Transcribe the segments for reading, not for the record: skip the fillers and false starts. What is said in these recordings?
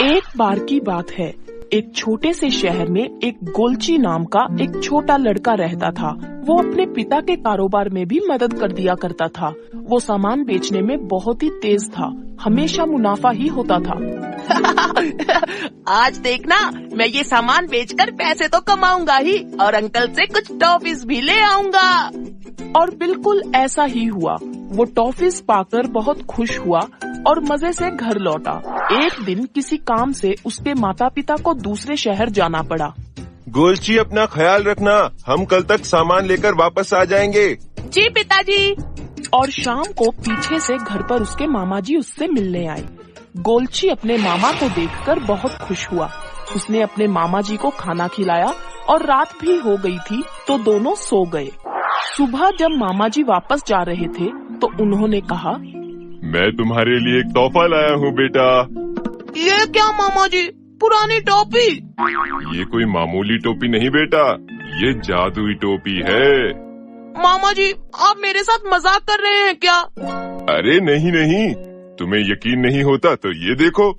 एक बार की बात है, एक छोटे से शहर में एक गोलची नाम का एक छोटा लड़का रहता था। वो अपने पिता के कारोबार में भी मदद कर दिया करता था। वो सामान बेचने में बहुत ही तेज था, हमेशा मुनाफा ही होता था। आज देखना, मैं ये सामान बेचकर पैसे तो कमाऊंगा ही और अंकल से कुछ टॉफीज भी ले आऊंगा। और बिल्कुल ऐसा ही हुआ। वो टॉफीज पाकर बहुत खुश हुआ और मजे से घर लौटा। एक दिन किसी काम से उसके माता पिता को दूसरे शहर जाना पड़ा। गोलची, अपना ख्याल रखना, हम कल तक सामान लेकर वापस आ जाएंगे। जी पिताजी। और शाम को पीछे से घर पर उसके मामा जी उससे मिलने आए। गोलची अपने मामा को देखकर बहुत खुश हुआ। उसने अपने मामा जी को खाना खिलाया और रात भी हो गई थी तो दोनों सो गए। सुबह जब मामा जी वापस जा रहे थे तो उन्होंने कहा, मैं तुम्हारे लिए एक तोहफा लाया हूँ बेटा। ये क्या मामा जी, पुरानी टोपी? ये कोई मामूली टोपी नहीं बेटा, ये जादुई टोपी है। मामा जी, आप मेरे साथ मजाक कर रहे हैं क्या? अरे नहीं, तुम्हें यकीन नहीं होता तो ये देखो।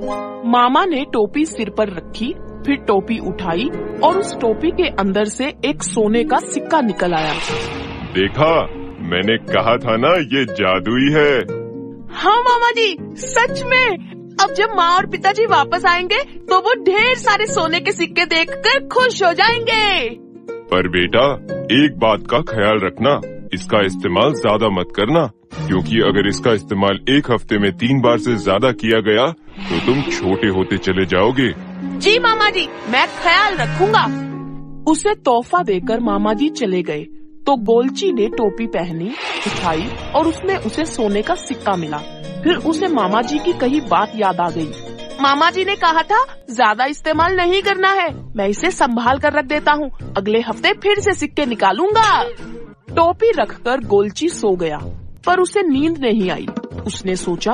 मामा ने टोपी सिर पर रखी, फिर टोपी उठाई और उस टोपी के अंदर से एक सोने का सिक्का निकल आया। देखा, मैंने कहा था ना, ये जादुई है। हाँ मामा जी, सच में। अब जब माँ और पिताजी वापस आएंगे तो वो ढेर सारे सोने के सिक्के देखकर खुश हो जाएंगे। पर बेटा, एक बात का ख्याल रखना, इसका इस्तेमाल ज्यादा मत करना, क्योंकि अगर इसका इस्तेमाल एक हफ्ते में 3 बार से ज्यादा किया गया तो तुम छोटे होते चले जाओगे। जी मामा जी, मैं ख्याल रखूंगा। उसे तोहफा देकर मामा जी चले गए तो गोलची ने टोपी पहनी, उठाई और उसमें उसे सोने का सिक्का मिला। फिर उसे मामा जी की कही बात याद आ गई। मामा जी ने कहा था ज्यादा इस्तेमाल नहीं करना है, मैं इसे संभाल कर रख देता हूँ, अगले हफ्ते फिर से सिक्के निकालूंगा। टोपी रखकर गोलची सो गया, पर उसे नींद नहीं आई। उसने सोचा,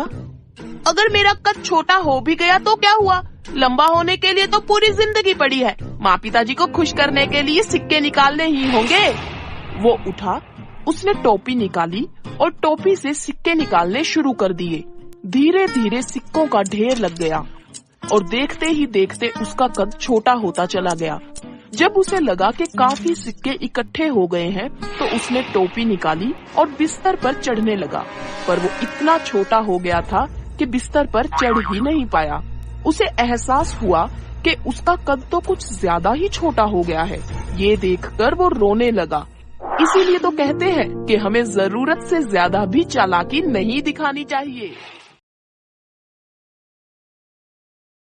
अगर मेरा कद छोटा हो भी गया तो क्या हुआ, लंबा होने के लिए तो पूरी जिंदगी पड़ी है। माँ पिताजी को खुश करने के लिए सिक्के निकालने ही होंगे। वो उठा, उसने टोपी निकाली और टोपी से सिक्के निकालने शुरू कर दिए। धीरे धीरे सिक्कों का ढेर लग गया और देखते ही देखते उसका कद छोटा होता चला गया। जब उसे लगा कि काफी सिक्के इकट्ठे हो गए हैं तो उसने टोपी निकाली और बिस्तर पर चढ़ने लगा, पर वो इतना छोटा हो गया था कि बिस्तर पर चढ़ ही नहीं पाया। उसे एहसास हुआ कि उसका कद तो कुछ ज्यादा ही छोटा हो गया है। ये देखकर वो रोने लगा। इसीलिए तो कहते हैं कि हमें जरूरत से ज्यादा भी चालाकी नहीं दिखानी चाहिए।